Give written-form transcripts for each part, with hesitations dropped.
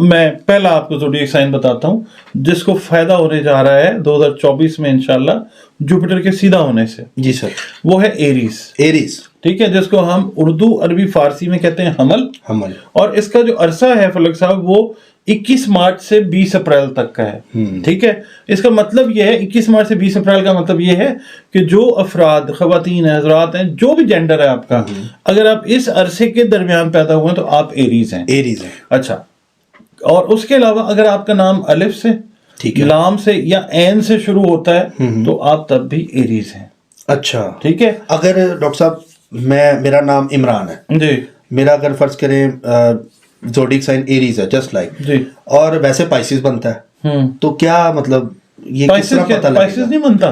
میں پہلا آپ کو زوڈیک سائن بتاتا ہوں جس کو فائدہ ہونے جا رہا ہے 2024 میں انشاءاللہ جوپیٹر کے سیدھا ہونے سے. جی سر. وہ ہے ایریز. ایریز ٹھیک ہے, جس کو ہم اردو عربی فارسی میں کہتے ہیں حمل. اور اس کا جو عرصہ ہے فلک صاحب وہ 21 مارچ سے 20 اپریل تک کا ہے. ٹھیک ہے, اس کا مطلب یہ ہے 21 مارچ سے 20 اپریل کا مطلب یہ ہے کہ جو افراد, خواتین ہیں, حضرات ہیں, جو بھی جینڈر ہے آپ کا, اگر آپ اس عرصے کے درمیان پیدا ہوئے ہیں تو آپ ایریز ہیں. ایریز ہیں. اچھا, اور اس کے علاوہ اگر آپ کا نام الف سے, لام سے یا عین سے شروع ہوتا ہے تو آپ تب بھی ایریز ہیں. اچھا ٹھیک ہے. اگر ڈاکٹر صاحب میرا نام عمران ہے جی, میرا اگر فرض کریں زوڈیک سائن ایریز ہے جسٹ لائک جی, اور ویسے پائسیز بنتا ہے تو کیا مطلب یہ کس طرح پتہ لگے گا؟ پائسیز نہیں بنتا,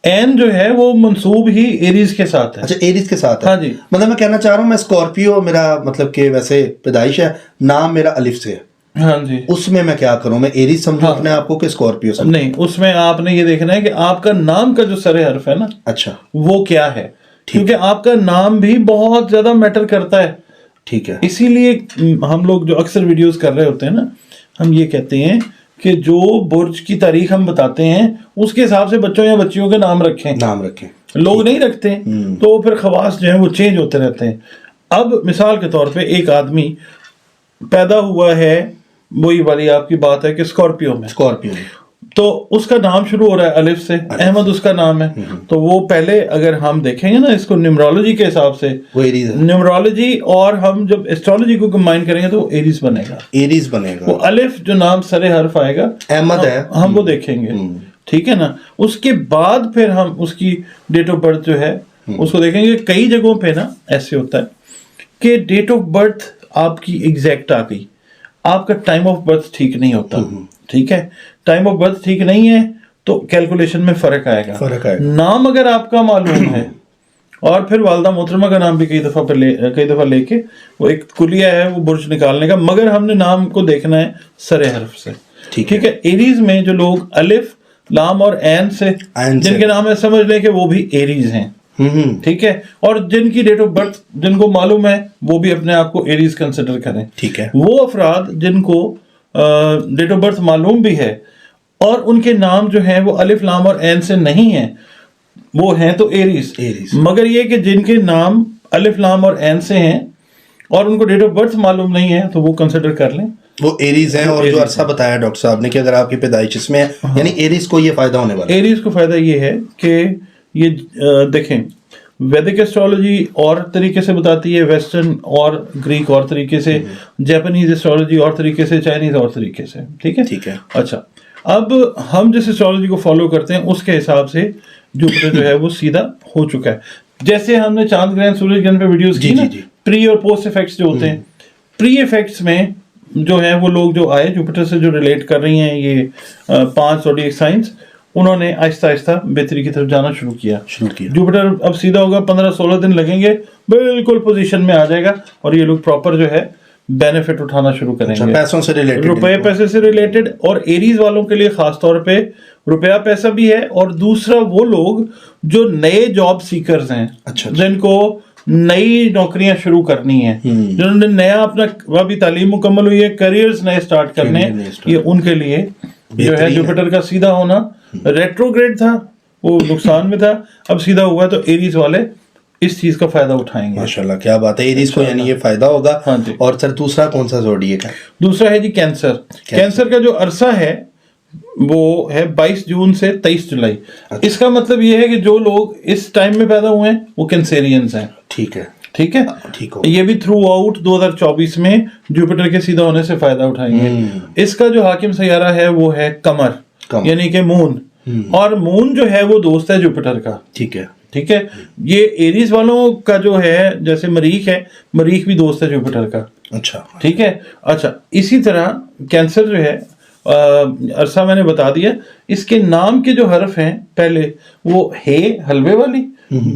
این جو ہے وہ منسوب ہی ایریز کے ساتھ ہے. اچھا, ایریز کے ساتھ ہے. ہاں جی, مطلب میں کہنا چاہ رہا ہوں میں اسکارپیو میرا مطلب کہ ویسے پیدائش ہے, نام میرا الف سے ہے. ہاں جی, اس میں کیا کروں, میں ایریز سمجھوں اپنے آپ کو کہ اسکارپیو سمجھوں؟ نہیں, اس میں آپ نے یہ دیکھنا ہے کہ آپ کا نام کا جو سر حرف ہے نا, اچھا, وہ کیا ہے, کیونکہ آپ کا نام بھی بہت زیادہ میٹر کرتا ہے. ٹھیک ہے. اسی لیے ہم لوگ جو اکثر ویڈیوز کر رہے ہوتے ہیں نا, ہم یہ کہتے ہیں کہ جو برج کی تاریخ ہم بتاتے ہیں اس کے حساب سے بچوں یا بچیوں کے نام رکھیں. لوگ نہیں رکھتے تو پھر خواص جو ہیں وہ چینج ہوتے رہتے ہیں. اب مثال کے طور پہ ایک آدمی پیدا ہوا ہے, وہی والی آپ کی بات ہے کہ اسکارپیو میں, تو اس کا نام شروع ہو رہا ہے الف سے, احمد اس کا نام ہے, تو وہ پہلے اگر ہم دیکھیں گے نا اس کو نیمرولوجی کے حساب سے, نیمرولوجی اور ہم جب ایسٹرولوجی کو کمبائن کریں گے تو ایریز بنے گا. ایریز بنے گا. وہ الف جو نام سر حرف آئے گا احمد ہے, ہم وہ دیکھیں گے. ٹھیک ہے نا. اس کے بعد پھر ہم اس کی ڈیٹ آف برتھ جو ہے اس کو دیکھیں گے. کئی جگہوں پہ نا ایسے ہوتا ہے کہ ڈیٹ آف برتھ آپ کی ایگزیکٹ آ گئی, آپ کا ٹائم آف برتھ ٹھیک نہیں ہوتا. ٹھیک ہے, ٹائم آف برتھ ٹھیک نہیں ہے تو کیلکولیشن میں فرق آئے گا. نام اگر آپ کا معلوم ہے اور پھر والدہ محترمہ کا نام بھی کئی دفعہ لے کے وہ ایک کلیہ ہے وہ برج نکالنے کا, مگر ہم نے نام کو دیکھنا ہے سر حرف سے. ٹھیک ہے. ایریز میں جو لوگ الف, لام اور عین سے جن کے نام ہے سمجھ لیں کہ وہ بھی ایریز ہیں. ٹھیک ہے. اور جن کی ڈیٹ آف برتھ جن کو معلوم ہے وہ بھی اپنے آپ کو ایریز کنسیڈر کریں. ٹھیک ہے. وہ افراد جن کو ڈیٹ آف برتھ معلوم بھی ہے اور ان کے نام جو ہیں وہ الف, لام اور عین سے نہیں ہیں, وہ ہیں تو ایریز. مگر یہ کہ جن کے نام الف, لام اور عین سے ہیں اور ان کو ڈیٹ آف برتھ معلوم نہیں ہے تو وہ کنسیڈر کر لیں, وہ ایریز ہیں. اور جو عرصہ بتایا ڈاکٹر صاحب نے کہ اگر آپ کی پیدائش اس میں ہے, یعنی ایریز کو یہ فائدہ ہونے والا ہے. ایریز کو فائدہ یہ ہے کہ یہ دیکھیں ویدک ایسٹرولوجی اور طریقے سے بتاتی ہے, ویسٹرن اور گریک اور طریقے سے, جاپانیز ایسٹرولوجی اور طریقے سے, چائنیز اور طریقے سے. ٹھیک ہے. ٹھیک ہے. اچھا, اب ہم جس ایسٹرولوجی کو فالو کرتے ہیں اس کے حساب سے جوپیٹر جو ہے وہ سیدھا ہو چکا ہے. جیسے ہم نے چاند گرہن, سورج گرہن پہ ویڈیوز کی نا, پری اور پوسٹ ایفیکٹس جو ہوتے ہیں, پری ایفیکٹس میں جو ہے وہ لوگ جو آئے جوپیٹر سے جو ریلیٹ کر رہی ہیں یہ 5 زوڈیک سائنس, انہوں نے آہستہ آہستہ بہتری کی طرف جانا شروع کیا. جوپیٹر اب سیدھا ہوگا, 15-16 دن لگیں گے, بالکل پوزیشن میں آ جائے گا اور یہ لوگ پراپر جو ہے بینیفٹ اٹھانا شروع کریں گے, پیسوں سے ریلیٹڈ, روپے پیسے سے ریلیٹڈ. اور ایریز والوں کے لیے خاص طور پہ روپیہ پیسہ بھی ہے, اور دوسرا وہ لوگ جو نئے جاب سیکرز ہیں, جن کو نئی نوکریاں شروع کرنی ہیں, جنہوں نے نیا اپنا ابھی تعلیم مکمل ہوئی ہے, کریئرز نئے سٹارٹ کرنے, یہ ان کے لیے جو ہے جوپیٹر کا سیدھا ہونا ریٹروگریڈ تھا, وہ نقصان میں تھا, اب سیدھا ہوا تو ایریز والے اس چیز کا فائدہ اٹھائیں گے. ماشاءاللہ, کیا بات ہے. ایریز کو یعنی یہ فائدہ ہوگا. اور سر دوسرا کون سا زوڈیک ہے؟ دوسرا ہے جی کینسر. کینسر کا جو عرصہ ہے وہ ہے 22 جون سے 23 جولائی. اس کا مطلب یہ ہے کہ جو لوگ اس ٹائم میں پیدا ہوئے ہیں وہ کینسیرینز ہیں. ٹھیک ہے. ٹھیک ہے. یہ بھی تھرو آؤٹ 2024 میں جوپیٹر کے سیدھا ہونے سے فائدہ اٹھائیں گے. اس کا جو حاکم سیارہ ہے وہ ہے قمر, یعنی کہ مون, اور مون جو ہے وہ دوست ہے جوپیٹر کا. ٹھیک ہے. ٹھیک ہے. یہ ایریز والوں کا جو ہے جیسے مریخ ہے, مریخ بھی دوست ہے جوپیٹر کا. اچھا. ٹھیک ہے. اچھا, اسی طرح کینسر جو ہے عرصہ میں نے بتا دیا. اس کے نام کے جو حرف ہیں پہلے وہ ہے حلوے والی,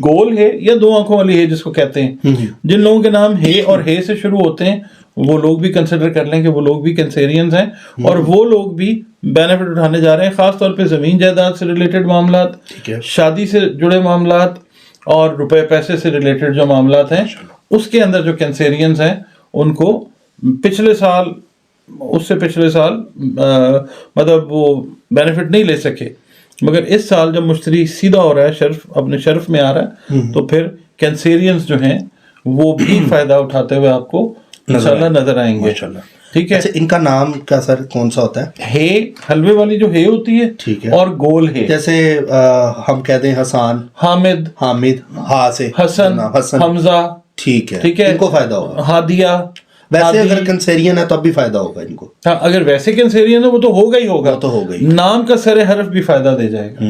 گول ہے یا 2 آنکھوں والی ہے جس کو کہتے ہیں. جن لوگوں کے نام ہے اور ہے سے شروع ہوتے ہیں وہ لوگ بھی کنسیڈر کر لیں کہ وہ لوگ بھی کینسیرینز ہیں, اور وہ لوگ بھی بینیفٹ اٹھانے جا رہے ہیں, خاص طور پہ زمین جائیداد سے ریلیٹڈ معاملات, شادی سے جڑے معاملات, اور روپے پیسے سے ریلیٹڈ جو معاملات ہیں اس کے اندر جو کینسیرینز ہیں ان کو پچھلے سال اس سے پچھلے سال مطلب وہ بینیفٹ نہیں لے سکے، مگر اس سال جب مشتری سیدھا ہو رہا ہے، شرف اپنے شرف میں آ رہا ہے، تو پھر کینسیرینز جو ہیں وہ بھی فائدہ اٹھاتے ہوئے آپ کو انشاءاللہ نظر آئیں گے. ٹھیک ہے. اچھا ان کا نام کا سر کون سا ہوتا ہے؟ ہے حلوے والی جو ہے ہوتی ہے، ٹھیک ہے، اور گول ہے، جیسے ہم کہتے ہیں حسان، حامد، ہاں سے حسن، حمزہ. ٹھیک ہے، ٹھیک ہے، ان کو فائدہ ہوگا. ہادیہ. ویسے اگر کنسیرین ہے تو اب بھی فائدہ ہوگا ان کو. ہاں اگر ویسے کینسیرین ہے وہ تو ہوگا ہی ہوگا، وہ تو ہوگا ہی. نام کا سر حرف بھی فائدہ دے جائے گا.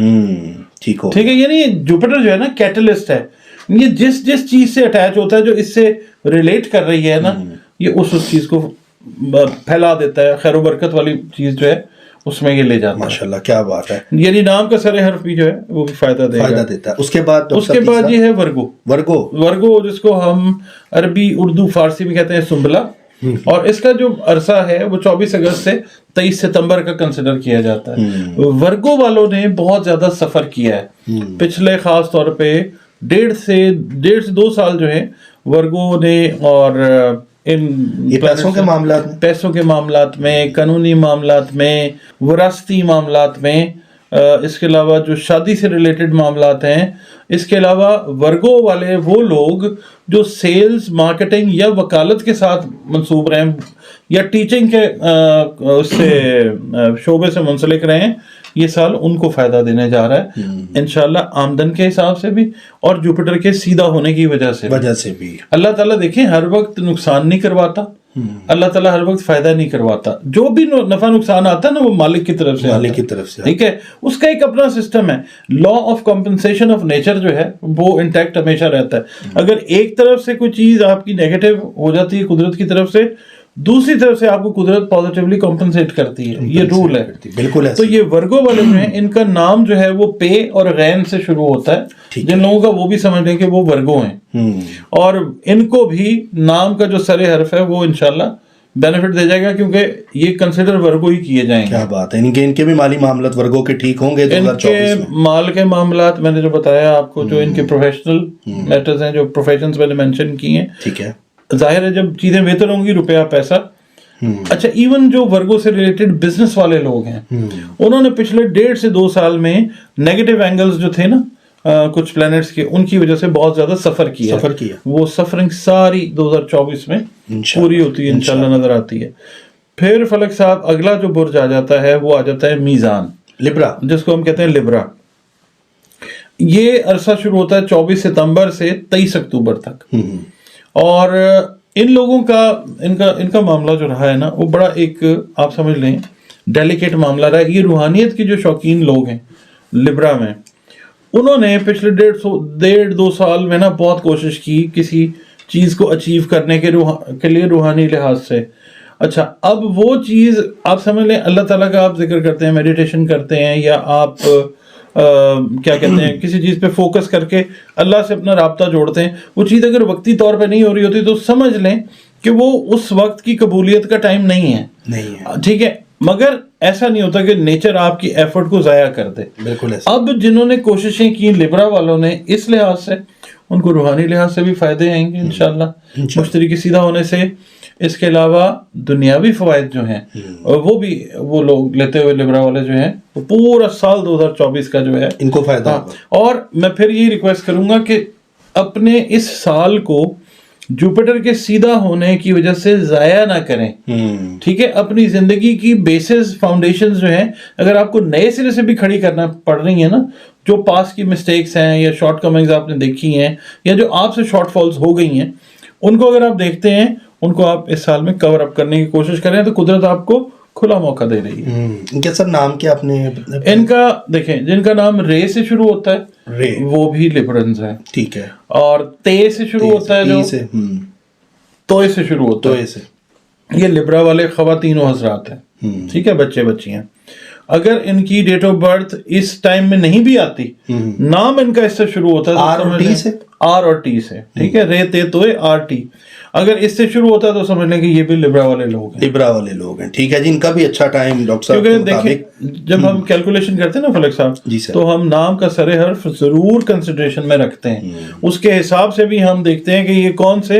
ٹھیک ہو. ٹھیک ہے. یعنی جوپیٹر جو ہے نا کیٹلسٹ ہے، یہ جس چیز سے اٹیچ ہوتا ہے، جو اس سے ریلیٹ کر رہی ہے نا، یہ اس چیز کو پھیلا دیتا ہے. خیر و برکت والی چیز جو ہے اس میں یہ لے جاتا ہے. ماشاءاللہ کیا بات ہے. یعنی نام کا سر حرف بھی جو ہے وہ بھی فائدہ دیتا ہے. اس کے بعد یہ ہے ورگو، جس کو ہم عربی، اردو، فارسی میں کہتے ہیں سنبلہ، اور اس کا جو عرصہ ہے وہ 24 اگست سے 23 ستمبر کا کنسیڈر کیا جاتا ہے. ورگو والوں نے بہت زیادہ سفر کیا ہے پچھلے، خاص طور پہ 1.5 سے 2 سال جو ہے ورگو نے، اور ان پیسوں کے معاملات میں، قانونی معاملات میں، وراثتی معاملات میں، اس کے علاوہ جو شادی سے ریلیٹڈ معاملات ہیں، اس کے علاوہ ورگو والے وہ لوگ جو سیلز، مارکیٹنگ یا وکالت کے ساتھ منسوب رہے ہیں، یا ٹیچنگ کے اس سے شعبے سے منسلک رہے ہیں، یہ سال ان کو فائدہ دینے جا رہا ہے انشاءاللہ، آمدن کے حساب سے بھی اور جوپیٹر کے سیدھا ہونے کی وجہ سے بھی. اللہ تعالیٰ دیکھیں ہر وقت نقصان نہیں کرواتا، اللہ تعالیٰ ہر وقت فائدہ نہیں کرواتا. جو بھی نفع نقصان آتا ہے نا وہ مالک کی طرف سے. ٹھیک ہے. اس کا ایک اپنا سسٹم ہے. Law of compensation of nature جو ہے وہ انٹیکٹ ہمیشہ رہتا ہے. اگر ایک طرف سے کوئی چیز آپ کی نیگیٹو ہو جاتی ہے قدرت کی طرف سے، دوسری طرف سے آپ کو قدرت پازیٹیولی کمپنسیٹ کرتی ہے. یہ رول ہے. بالکل. تو یہ ورگو والے جو ہیں، ان کا نام جو ہے وہ پے اور غین سے شروع ہوتا ہے. جن لوگوں کا وہ بھی سمجھ لیں کہ وہ ورگو ہیں، اور ان کو بھی نام کا جو سر حرف ہے وہ انشاءاللہ بینیفٹ دے جائے گا، کیونکہ یہ کنسیڈر ورگو ہی کیے جائیں گے. کیا بات ہے. ان کے بھی مالی معاملات ورگو کے ٹھیک ہوں گے 2024 میں. مال کے معاملات میں نے جو بتایا آپ کو، جو ان کے پروفیشنل میٹرز ہیں، جو پروفیشنز میں نے مینشن کی ہیں، ٹھیک ہے، ظاہر ہے جب چیزیں بہتر ہوں گی، روپیہ پیسہ. اچھا، ایون جو ورگو سے ریلیٹڈ بزنس والے لوگ ہیں، انہوں نے پچھلے 1.5 سے 2 سال میں نیگیٹو اینگلز جو تھے نا کچھ پلانٹس کے، ان کی وجہ سے بہت زیادہ سفر کیا. وہ سفرنگ ساری 2024 میں پوری ہوتی ہے انشاءاللہ، نظر آتی ہے. پھر فلک صاحب اگلا جو برج آ جاتا ہے وہ آ جاتا ہے میزان، لبرا، جس کو ہم کہتے ہیں لبرا. یہ عرصہ شروع ہوتا ہے 24 ستمبر سے 23 اکتوبر تک. اور ان لوگوں کا ان کا معاملہ جو رہا ہے نا، وہ بڑا ایک آپ سمجھ لیں ڈیلیکیٹ معاملہ رہا ہے. یہ روحانیت کے جو شوقین لوگ ہیں لبرا میں، انہوں نے پچھلے 1.5-2 سال میں نا بہت کوشش کی کسی چیز کو اچیو کرنے کے لیے روحانی لحاظ سے. اچھا، اب وہ چیز آپ سمجھ لیں، اللہ تعالیٰ کا آپ ذکر کرتے ہیں، میڈیٹیشن کرتے ہیں، یا آپ کیا کہتے ہیں، کسی چیز پہ فوکس کر کے اللہ سے اپنا رابطہ جوڑتے ہیں، وہ چیز اگر وقتی طور پہ نہیں ہو رہی ہوتی تو سمجھ لیں کہ وہ اس وقت کی قبولیت کا ٹائم نہیں ہے. ٹھیک ہے. مگر ایسا نہیں ہوتا کہ نیچر آپ کی ایفرٹ کو ضائع کر دے. بالکل. اب جنہوں نے کوششیں کی لبرا والوں نے، اس لحاظ سے ان کو روحانی لحاظ سے بھی فائدے آئیں گے انشاءاللہ مشتری کے سیدھا ہونے سے. اس کے علاوہ دنیاوی فوائد جو ہیں وہ بھی وہ لوگ لیتے ہوئے لبرا والے جو ہیں، وہ پورا سال 2024 کا جو ہے ان کو فائدہ ہوگا. اور میں پھر یہ ریکویسٹ کروں گا کہ اپنے اس سال کو جوپیٹر کے سیدھا ہونے کی وجہ سے ضائع نہ کریں. ٹھیک ہے. اپنی زندگی کی بیسز، فاؤنڈیشنز جو ہیں، اگر آپ کو نئے سرے سے بھی کھڑی کرنا پڑ رہی ہیں نا، جو پاس کی مسٹیکس ہیں یا شارٹ کمنگز آپ نے دیکھی ہیں، یا جو آپ سے شارٹ فالز ہو گئی ہیں، ان کو اگر آپ دیکھتے ہیں، ان کو آپ اس سال میں کور اپ کرنے کی کوشش کریں، تو قدرت آپ کو کھلا موقع دے رہی ہے. ان کے سب نام کیا اپنے ان کا دیکھیں، جن کا نام رے سے شروع ہوتا ہے رے، وہ بھی لبرنز ہیں. ٹھیک ہے. اور تے سے شروع ہوتا ہے، جو توئے سے شروع ہوتا ہے، یہ لبرا والے خواتین و حضرات ہیں. ٹھیک ہے. بچے بچیاں، اگر ان کی ڈیٹ آف برتھ اس ٹائم میں نہیں بھی آتی، نام ان کا اس سے شروع ہوتا ہے آر اور ٹی سے. ٹھیک ہے. رے تے توئے آر ٹی، اگر اس سے شروع ہوتا ہے تو سمجھ لیں کہ یہ بھی لبرا والے لوگ ہیں. لبرا والے لوگ ہیں. ٹھیک ہے جی. ان کا بھی اچھا ٹائم ڈاکٹر صاحب، کیونکہ دیکھیں جب ہم کیلکولیشن کرتے ہیں نا فلک صاحب، تو ہم نام کا سر حرف ضرور کنسیڈریشن میں رکھتے ہیں. اس کے حساب سے بھی ہم دیکھتے ہیں کہ یہ کون سے